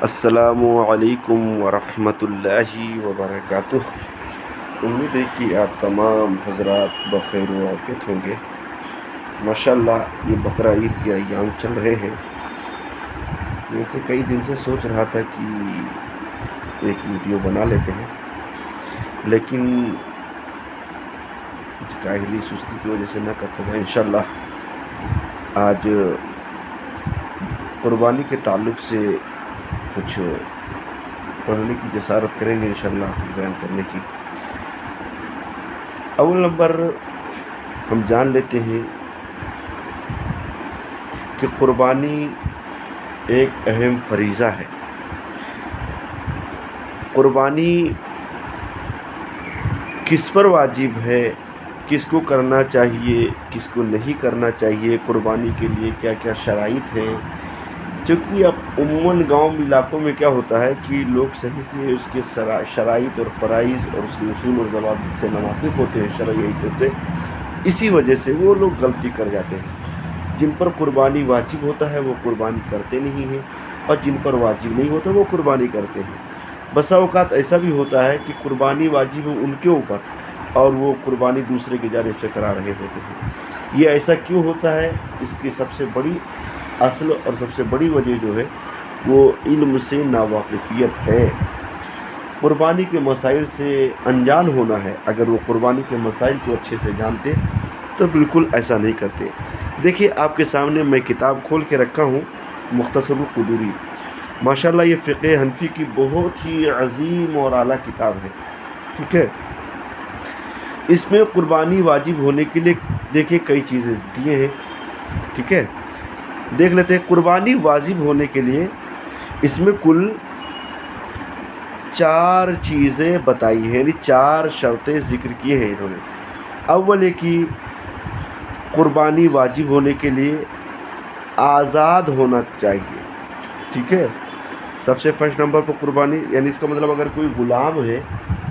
السلام علیکم ورحمۃ اللہ وبرکاتہ۔ امید ہے کہ آپ تمام حضرات بخیر و عافیت ہوں گے۔ ماشاءاللہ یہ بقرہ عید کے ایام چل رہے ہیں۔ میں سے کئی دن سے سوچ رہا تھا کہ ایک ویڈیو بنا لیتے ہیں، لیکن کاہلی سستی کی وجہ سے نہ کر سکا۔ انشاءاللہ آج قربانی کے تعلق سے کچھ پڑھنے کی جسارت کریں گے انشاءاللہ، بیان کرنے کی۔ اول نمبر ہم جان لیتے ہیں کہ قربانی ایک اہم فریضہ ہے۔ قربانی کس پر واجب ہے، کس کو کرنا چاہیے، کس کو نہیں کرنا چاہیے، قربانی کے لیے کیا کیا شرائط ہیں۔ چونکہ اب عموماً گاؤں علاقوں میں کیا ہوتا ہے کہ لوگ صحیح سے اس کے شرائط اور فرائض اور اس کے اصول اور ضوابط سے ناواقف ہوتے ہیں شرعی حیثیت سے، اسی وجہ سے وہ لوگ غلطی کر جاتے ہیں۔ جن پر قربانی واجب ہوتا ہے وہ قربانی کرتے نہیں ہیں، اور جن پر واجب نہیں ہوتا وہ قربانی کرتے ہیں۔ بسا اوقات ایسا بھی ہوتا ہے کہ قربانی واجب ہے ان کے اوپر اور وہ قربانی دوسرے کی جانب سے کرا رہے ہوتے ہیں۔ یہ ایسا کیوں ہوتا ہے؟ اس کی سب سے بڑی اصل اور سب سے بڑی وجہ جو ہے وہ علم سے ناواقفیت ہے، قربانی کے مسائل سے انجان ہونا ہے۔ اگر وہ قربانی کے مسائل کو اچھے سے جانتے تو بالکل ایسا نہیں کرتے۔ دیکھیے آپ کے سامنے میں کتاب کھول کے رکھا ہوں، مختصر القدوری۔ ماشاءاللہ یہ فقہ حنفی کی بہت ہی عظیم اور اعلیٰ کتاب ہے، ٹھیک ہے۔ اس میں قربانی واجب ہونے کے لیے دیکھیے کئی چیزیں دیے ہیں، ٹھیک ہے۔ دیکھ لیتے ہیں قربانی واجب ہونے کے لیے اس میں کل 4 چیزیں بتائی ہیں، یعنی 4 شرطیں ذکر کی ہیں انہوں نے۔ اول ہے کہ قربانی واجب ہونے کے لیے آزاد ہونا چاہیے، ٹھیک ہے۔ سب سے فرسٹ نمبر پر قربانی، یعنی اس کا مطلب اگر کوئی غلام ہے،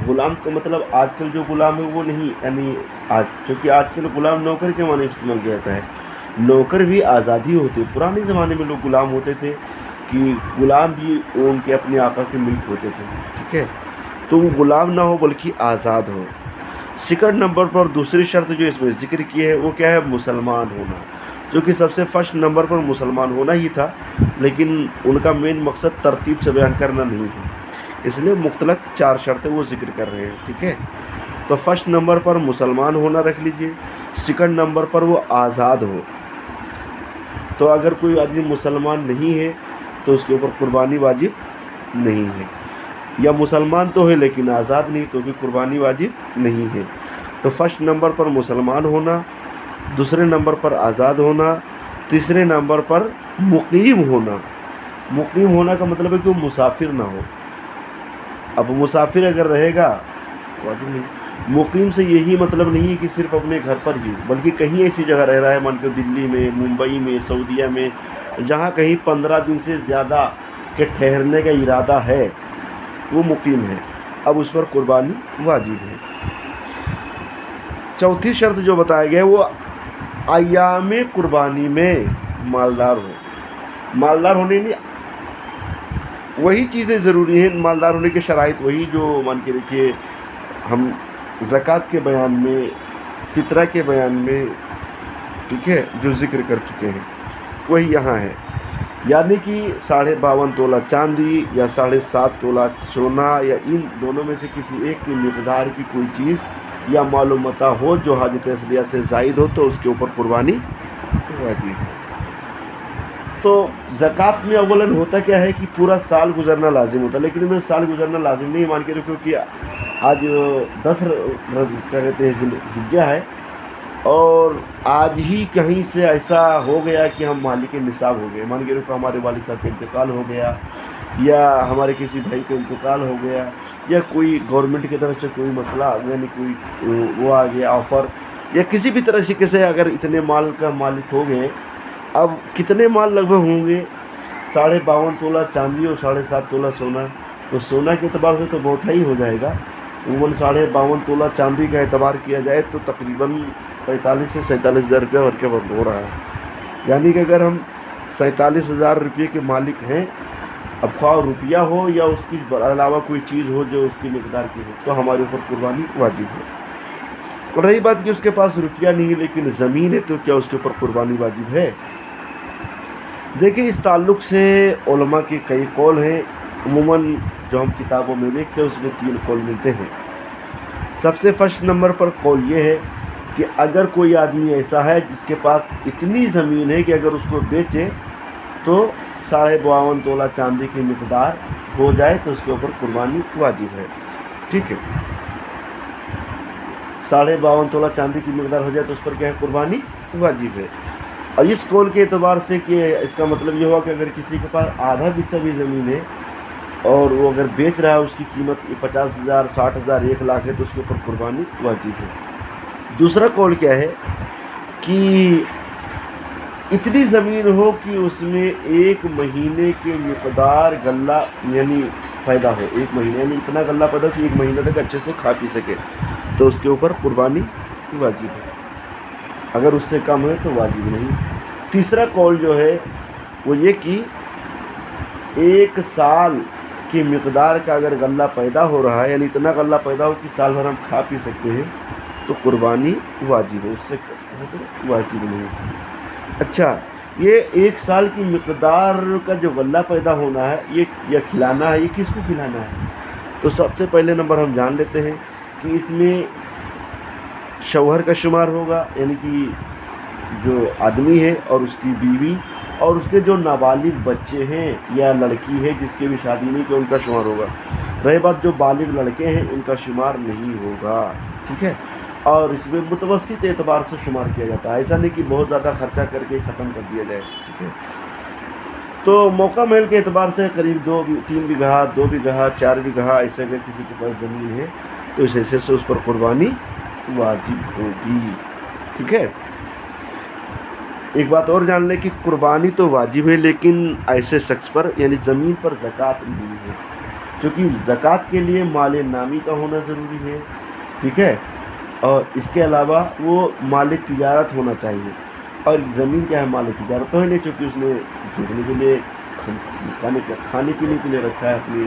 غلام کا مطلب آج کل جو غلام ہے وہ نہیں، یعنی چونکہ آج کل غلام نوکر کے معنی استعمال کیا جاتا ہے۔ نوکر بھی آزادی ہوتے، پرانے زمانے میں لوگ غلام ہوتے تھے کہ غلام بھی ان کے اپنے آقا کے ملک ہوتے تھے، ٹھیک ہے۔ تو وہ غلام نہ ہو بلکہ آزاد ہو۔ سیکنڈ نمبر پر دوسری شرط جو اس میں ذکر کی ہے وہ کیا ہے؟ مسلمان ہونا، جو کہ سب سے فرسٹ نمبر پر مسلمان ہونا ہی تھا، لیکن ان کا مین مقصد ترتیب سے بیان کرنا نہیں ہے، اس لیے مختلف 4 شرطیں وہ ذکر کر رہے ہیں، ٹھیک ہے۔ تو فرسٹ نمبر پر مسلمان ہونا رکھ لیجئے، سیکنڈ نمبر پر وہ آزاد ہو۔ تو اگر کوئی آدمی مسلمان نہیں ہے تو اس کے اوپر قربانی واجب نہیں ہے، یا مسلمان تو ہے لیکن آزاد نہیں تو بھی قربانی واجب نہیں ہے۔ تو فرسٹ نمبر پر مسلمان ہونا، دوسرے نمبر پر آزاد ہونا، تیسرے نمبر پر مقیم ہونا۔ مقیم ہونا کا مطلب ہے کہ وہ مسافر نہ ہو۔ اب مسافر اگر رہے گا واجب نہیں۔ مقیم سے یہی مطلب نہیں ہے کہ صرف اپنے گھر پر ہی، بلکہ کہیں ایسی جگہ رہ رہا ہے، مان کے دلی میں، ممبئی میں، سعودیہ میں، جہاں کہیں 15 دن سے زیادہ کے ٹھہرنے کا ارادہ ہے، وہ مقیم ہے، اب اس پر قربانی واجب ہے۔ چوتھی شرط جو بتایا گیا ہے وہ ایام قربانی میں مالدار ہو۔ مالدار ہونے میں وہی چیزیں ضروری ہیں، مالدار ہونے کے شرائط وہی جو مان کے رکھیے ہم زکوٰۃ کے بیان میں، فطرہ کے بیان میں، ٹھیک ہے، جو ذکر کر چکے ہیں وہی یہاں ہے۔ یعنی کہ 52.5 تولہ چاندی یا 7.5 تولہ سونا، یا ان دونوں میں سے کسی ایک کی مقدار کی کوئی چیز یا معلومات ہو جو حاجت اصلیہ سے زائد ہو تو اس کے اوپر قربانی واجب ہے۔ تو زکوٰۃ میں اولاً ہوتا کیا ہے کہ پورا سال گزرنا لازم ہوتا ہے، لیکن میں سال گزرنا لازم نہیں مان کے رکھو کہ آج 10 کیا کہتے ہیں ذوالحجہ ہے اور آج ہی کہیں سے ایسا ہو گیا کہ ہم مالک نصاب ہو گئے، مان کے رکھو ہمارے والد صاحب کا انتقال ہو گیا، یا ہمارے کسی بھائی کا انتقال ہو گیا، یا کوئی گورنمنٹ کی طرف سے کوئی مسئلہ، یعنی کوئی وہ آ گیا آفر، یا کسی بھی طرح سے اگر اتنے مال کا مالک ہو گئے، اب کتنے مال لگ بھگ ہوں گے؟ 52.5 تولہ چاندی اور 7.5 تولہ سونا، تو سونا کے اعتبار سے تو بہت ہی ہو جائے گا۔ 52.5 تولہ چاندی کا اعتبار کیا جائے تو تقریباً 45 سے 47 ہزار روپیہ اور کیا ہو رہا ہے۔ یعنی کہ اگر ہم 47 ہزار روپے کے مالک ہیں اب خواہ روپیہ ہو یا اس کی علاوہ کوئی چیز ہو جو اس کی مقدار کی ہو تو ہمارے اوپر قربانی واجب ہے. اور رہی بات کہ اس کے پاس روپیہ نہیں ہے لیکن زمین ہے تو کیا اس کے اوپر قربانی واجب ہے؟ دیکھیں اس تعلق سے علماء کے کئی قول ہیں. عموماً جو ہم کتابوں میں دیکھتے ہیں اس میں 3 قول ملتے ہیں. سب سے فرسٹ نمبر پر قول یہ ہے کہ اگر کوئی آدمی ایسا ہے جس کے پاس اتنی زمین ہے کہ اگر اس کو بیچے تو 52.5 تولہ چاندی کی مقدار ہو جائے تو اس کے اوپر قربانی واجب ہے. ٹھیک ہے، 52.5 تولہ چاندی کی مقدار ہو جائے تو اس پر کیا ہے؟ قربانی واجب ہے. اور اس قول کے اعتبار سے کہ اس کا مطلب یہ ہوا کہ اگر کسی کے پاس آدھا حصہ بھی زمین ہے اور وہ اگر بیچ رہا ہے اس کی قیمت 50,000 60,000 1 لاکھ ہے تو اس کے اوپر قربانی واجب ہے. دوسرا قول کیا ہے کہ اتنی زمین ہو کہ اس میں 1 مہینے کے مقدار غلہ یعنی پیدا ہو، 1 مہینے یعنی اتنا غلہ پیدا ہو کہ 1 مہینہ تک اچھے سے کھا پی سکے تو اس کے اوپر قربانی واجب ہے. اگر اس سے کم ہے تو واجب نہیں. تیسرا قول جو ہے وہ یہ کہ 1 سال کی مقدار کا اگر غلہ پیدا ہو رہا ہے یعنی اتنا غلہ پیدا ہو کہ سال بھر ہم کھا پی سکتے ہیں تو قربانی واجب ہے، اس سے واجب نہیں. اچھا، یہ 1 سال کی مقدار کا جو غلہ پیدا ہونا ہے یہ کھلانا ہے، یہ کس کو کھلانا ہے؟ تو سب سے پہلے نمبر ہم جان لیتے ہیں کہ اس میں شوہر کا شمار ہوگا، یعنی کہ جو آدمی ہے اور اس کی بیوی اور اس کے جو نابالغ بچے ہیں یا لڑکی ہے جس کی بھی شادی نہیں کہ ان کا شمار ہوگا. رہی بات جو بالغ لڑکے ہیں ان کا شمار نہیں ہوگا. ٹھیک ہے، اور اس میں متوسط اعتبار سے شمار کیا جاتا ہے، ایسا نہیں کہ بہت زیادہ خرچہ کر کے ختم کر دیا جائے. ٹھیک ہے، تو موقع محل کے اعتبار سے قریب 3 بیگھہ 2 بیگھہ 4 بیگھہ ایسے اگر کسی کے پاس زمین ہے تو اس حیثیت سے اس پر قربانی واجب ہوگی. ٹھیک ہے، ایک بات اور جان لیں کہ قربانی تو واجب ہے لیکن ایسے شخص پر یعنی زمین پر زکوٰۃ نہیں ہے، کیونکہ زکوٰۃ کے لیے مال نامی کا ہونا ضروری ہے. ٹھیک ہے، اور اس کے علاوہ وہ مال تجارت ہونا چاہیے. اور زمین کیا ہے؟ مال تجارت تو ہے نہیں، چونکہ اس نے جھوٹنے کے لیے کھانے پینے کے لیے رکھا ہے، اپنی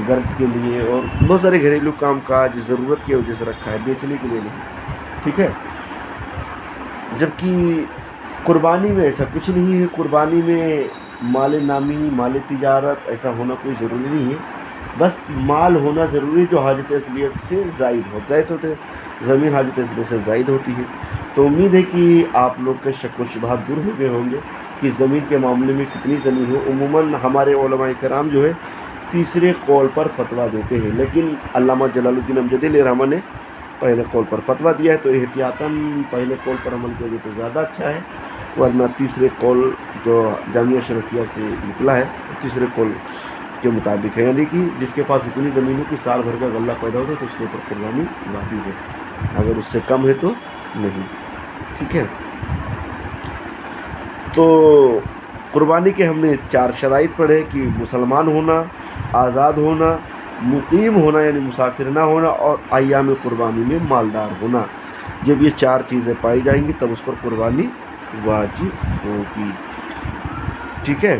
غرض کے لیے اور بہت سارے گھریلو کام کاج ضرورت کی وجہ سے رکھا ہے، بیچنے کے لیے نہیں. ٹھیک ہے، جبکہ قربانی میں ایسا کچھ نہیں ہے. قربانی میں مال نامی مال تجارت ایسا ہونا کوئی ضروری نہیں ہے، بس مال ہونا ضروری جو حاجت اصلیت سے زائد ہو. ظاہر ہوتے زمین حاجت اصلیت سے زائد ہوتی ہے. تو امید ہے کہ آپ لوگ کے شک و شبہات دور ہو گئے ہوں گے کہ زمین کے معاملے میں کتنی زمین ہو. عموماً ہمارے علماء کرام جو ہے تیسرے قول پر فتویٰ دیتے ہیں، لیکن علامہ جلال الدین امجدی علیہ رحمہ نے پہلے قول پر فتویٰ دیا ہے تو احتیاطاً پہلے قول پر عمل کیا جائے تو زیادہ اچھا ہے، ورنہ تیسرے قول جو جامعہ شرفیہ سے نکلا ہے تیسرے قول کے مطابق ہے، یعنی کہ جس کے پاس اتنی زمین ہے کہ سال بھر کا غلہ پیدا ہوتا ہے تو اس کے اوپر قربانی واجب ہے، اگر اس سے کم ہے تو نہیں. ٹھیک ہے، تو قربانی کے ہم نے 4 شرائط پڑھے کہ مسلمان ہونا، آزاد ہونا، مقیم ہونا یعنی مسافر نہ ہونا اور ایام قربانی میں مالدار ہونا. جب یہ 4 چیزیں پائی جائیں گی تب اس پر قربانی واجب ہوگی. ٹھیک ہے،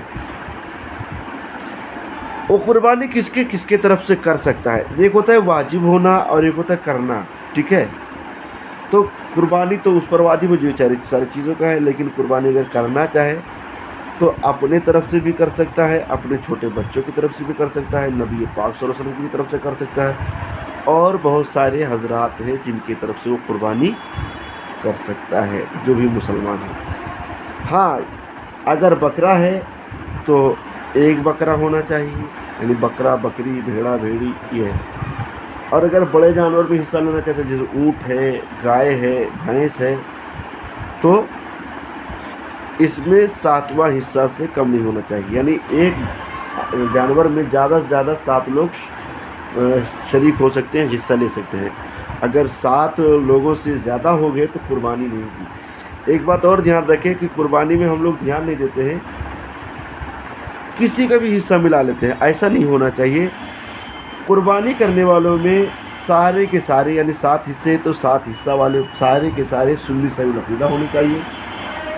وہ قربانی کس کے طرف سے کر سکتا ہے؟ ایک ہوتا ہے واجب ہونا اور ایک ہوتا ہے کرنا. ٹھیک ہے، تو قربانی تو اس پر واجب ہے جو ساری چیزوں کا ہے، لیکن قربانی اگر کرنا چاہے تو اپنے طرف سے بھی کر سکتا ہے، اپنے چھوٹے بچوں کی طرف سے بھی کر سکتا ہے، نبی پاک صلی اللہ علیہ وسلم کی طرف سے کر سکتا ہے، اور بہت سارے حضرات ہیں جن کی طرف سے وہ قربانی کر سکتا ہے جو بھی مسلمان ہے. ہاں، اگر بکرا ہے تو 1 بکرا ہونا چاہیے، یعنی بکرا بکری بھیڑا بھیڑی یہ ہے. اور اگر بڑے جانور بھی حصہ لینا چاہتے ہیں جیسے اونٹ ہے، گائے ہے، بھینس ہے تو اس میں 7واں حصہ سے کم نہیں ہونا چاہیے، یعنی ایک جانور میں زیادہ سے زیادہ 7 لوگ شریک ہو سکتے ہیں، حصہ لے سکتے ہیں. اگر 7 لوگوں سے زیادہ ہو گئے تو قربانی نہیں ہوگی. ایک بات اور دھیان رکھیں کہ قربانی میں ہم لوگ دھیان نہیں دیتے ہیں، کسی کا بھی حصہ ملا لیتے ہیں، ایسا نہیں ہونا چاہیے. قربانی کرنے والوں میں سارے کے سارے یعنی 7 حصے تو 7 حصہ والے سارے کے سارے سنی صحیح العقیدہ ہونے چاہیے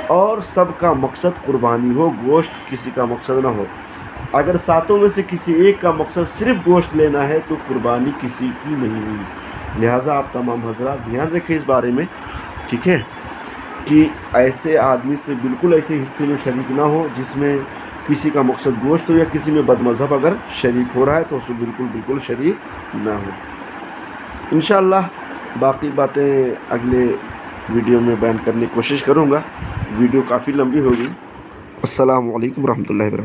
اور سب کا مقصد قربانی ہو، گوشت کسی کا مقصد نہ ہو. اگر ساتوں میں سے کسی ایک کا مقصد صرف گوشت لینا ہے تو قربانی کسی کی نہیں ہوئی۔ لہٰذا آپ تمام حضرات دھیان رکھیں اس بارے میں، ٹھیک ہے، کہ ایسے آدمی سے بالکل ایسے حصے میں شریک نہ ہو جس میں کسی کا مقصد گوشت ہو، یا کسی میں بد مذہب اگر شریک ہو رہا ہے تو اس میں بالکل شریک نہ ہو۔ انشاءاللہ باقی باتیں اگلے ویڈیو میں بیان کرنے کی کوشش کروں گا، ویڈیو کافی لمبی ہوگی۔ السلام علیکم ورحمۃ اللہ وبرکاتہ۔